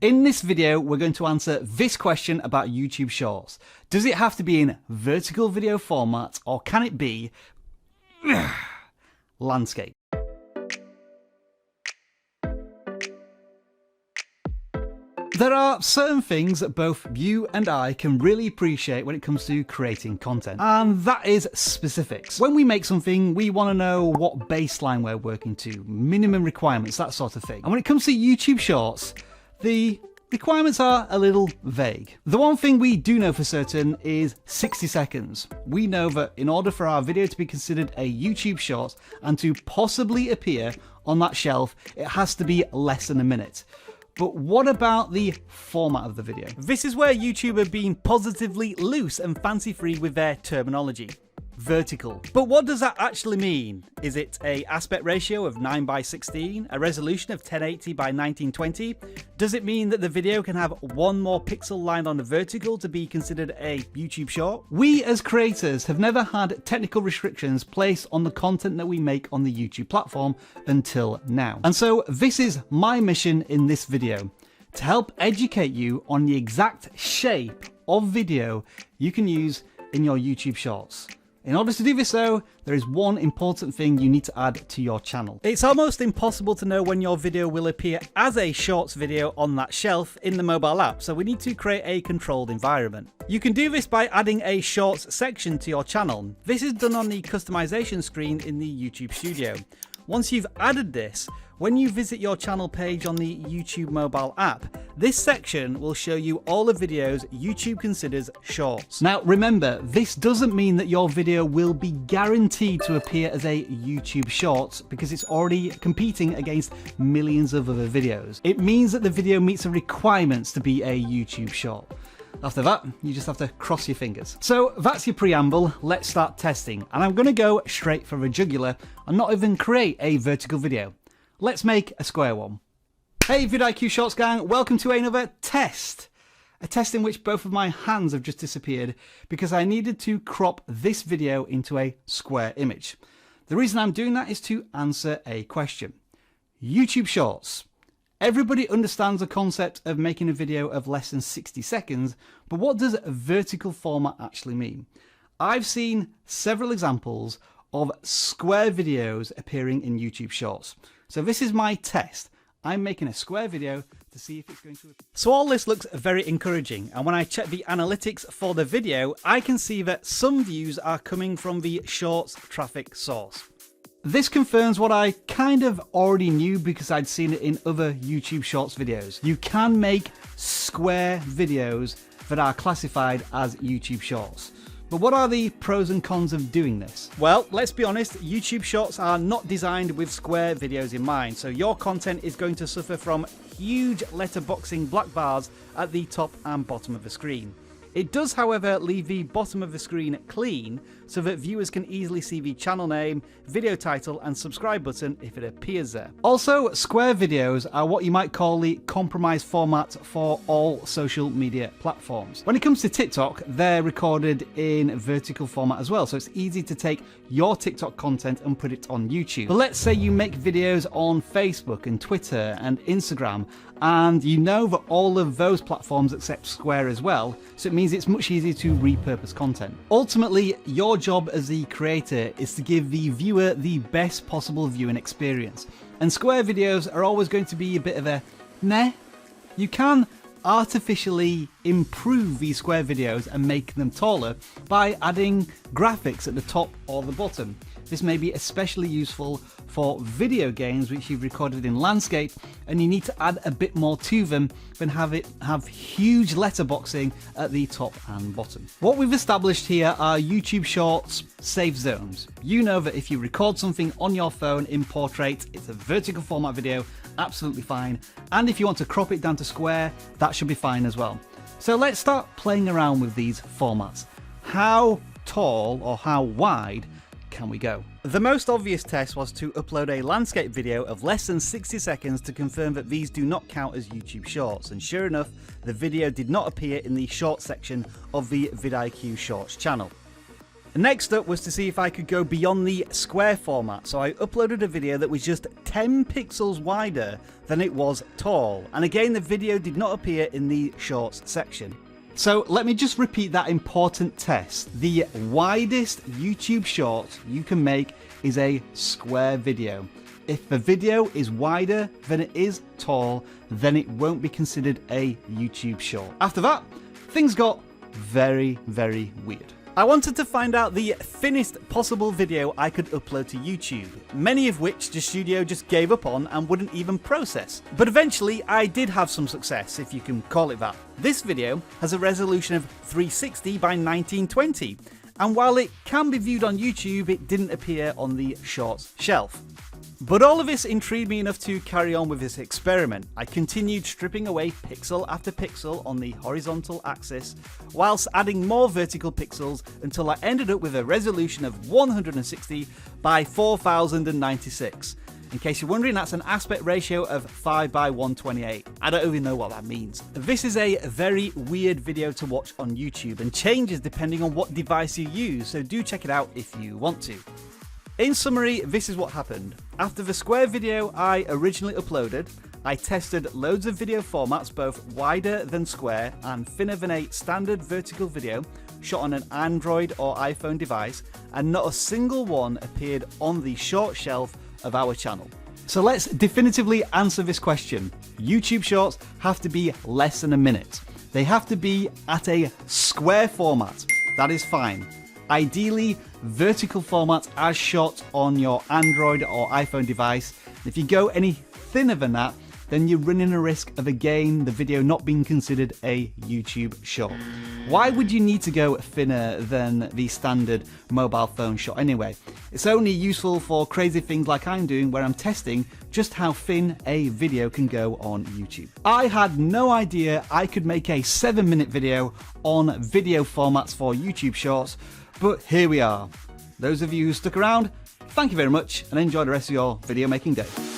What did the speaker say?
In this video, we're going to answer this question about YouTube Shorts. Does it have to be in vertical video format or can it be landscape? There are certain things that both you and I can really appreciate when it comes to creating content, and that is specifics. When we make something, we want to know what baseline we're working to, minimum requirements, that sort of thing. And when it comes to YouTube Shorts, the requirements are a little vague. The one thing we do know for certain is 60 seconds. We know that in order for our video to be considered a YouTube Short and to possibly appear on that shelf, it has to be less than a minute. But what about the format of the video? This is where YouTube are being positively loose and fancy-free with their terminology. Vertical. But what does that actually mean? Is it an aspect ratio of 9:16, a resolution of 1080 by 1920? Does it mean that the video can have one more pixel line on the vertical to be considered a YouTube short? We as creators have never had technical restrictions placed on the content that we make on the YouTube platform until now. And so this is my mission in this video, to help educate you on the exact shape of video you can use in your YouTube Shorts. In order to do this though, there is one important thing you need to add to your channel. It's almost impossible to know when your video will appear as a Shorts video on that shelf in the mobile app, so we need to create a controlled environment. You can do this by adding a Shorts section to your channel. This is done on the customization screen in the YouTube Studio. Once you've added this, when you visit your channel page on the YouTube mobile app, this section will show you all the videos YouTube considers shorts. Now remember, this doesn't mean that your video will be guaranteed to appear as a YouTube short because it's already competing against millions of other videos. It means that the video meets the requirements to be a YouTube short. After that, you just have to cross your fingers. So that's your preamble, let's start testing. And I'm gonna go straight for the jugular and not even create a vertical video. Let's make a square one. Hey vidIQ Shorts gang, welcome to another test. A test in which both of my hands have just disappeared because I needed to crop this video into a square image. The reason I'm doing that is to answer a question. YouTube Shorts. Everybody understands the concept of making a video of less than 60 seconds, but what does vertical format actually mean? I've seen several examples of square videos appearing in YouTube Shorts. So this is my test. I'm making a square video to see if it's going to... So all this looks very encouraging, and when I check the analytics for the video, I can see that some views are coming from the Shorts traffic source. This confirms what I kind of already knew because I'd seen it in other YouTube Shorts videos. You can make square videos that are classified as YouTube Shorts. But what are the pros and cons of doing this? Well, let's be honest, YouTube Shorts are not designed with square videos in mind, so your content is going to suffer from huge letterboxing black bars at the top and bottom of the screen. It does, however, leave the bottom of the screen clean so that viewers can easily see the channel name, video title and subscribe button if it appears there. Also, square videos are what you might call the compromise format for all social media platforms. When it comes to TikTok, they're recorded in vertical format as well, so it's easy to take your TikTok content and put it on YouTube. But let's say you make videos on Facebook and Twitter and Instagram, and you know that all of those platforms accept square as well, so it means it's much easier to repurpose content. Ultimately, your job as the creator is to give the viewer the best possible viewing experience, and square videos are always going to be a bit of a meh. You can artificially improve these square videos and make them taller by adding graphics at the top or the bottom. This may be especially useful for video games which you've recorded in landscape and you need to add a bit more to them than have huge letterboxing at the top and bottom. What we've established here are YouTube Shorts safe zones. You know that if you record something on your phone in portrait, it's a vertical format video, absolutely fine. And if you want to crop it down to square, that should be fine as well. So let's start playing around with these formats. How tall or how wide can we go? The most obvious test was to upload a landscape video of less than 60 seconds to confirm that these do not count as YouTube Shorts, and sure enough, the video did not appear in the short section of the vidIQ Shorts channel. Next up was to see if I could go beyond the square format, so I uploaded a video that was just 10 pixels wider than it was tall, and again the video did not appear in the shorts section. So let me just repeat that important test. The widest YouTube short you can make is a square video. If the video is wider than it is tall, then it won't be considered a YouTube short. After that, things got very, very weird. I wanted to find out the thinnest possible video I could upload to YouTube, many of which the studio just gave up on and wouldn't even process. But eventually I did have some success, if you can call it that. This video has a resolution of 360 by 1920, and while it can be viewed on YouTube, it didn't appear on the shorts shelf. But all of this intrigued me enough to carry on with this experiment. I continued stripping away pixel after pixel on the horizontal axis, whilst adding more vertical pixels until I ended up with a resolution of 160 by 4096. In case you're wondering, that's an aspect ratio of 5 by 128. I don't even know what that means. This is a very weird video to watch on YouTube and changes depending on what device you use, so do check it out if you want to. In summary, this is what happened. After the square video I originally uploaded, I tested loads of video formats, both wider than square and thinner than a standard vertical video shot on an Android or iPhone device, and not a single one appeared on the short shelf of our channel. So let's definitively answer this question. YouTube shorts have to be less than a minute. They have to be at a square format. That is fine. Ideally, vertical format as shot on your Android or iPhone device. If you go any thinner than that, then you're running a risk of again the video not being considered a YouTube short. Why would you need to go thinner than the standard mobile phone shot anyway? It's only useful for crazy things like I'm doing, where I'm testing just how thin a video can go on YouTube. I had no idea I could make a 7-minute video on video formats for YouTube shorts, but here we are. Those of you who stuck around, thank you very much and enjoy the rest of your video making day.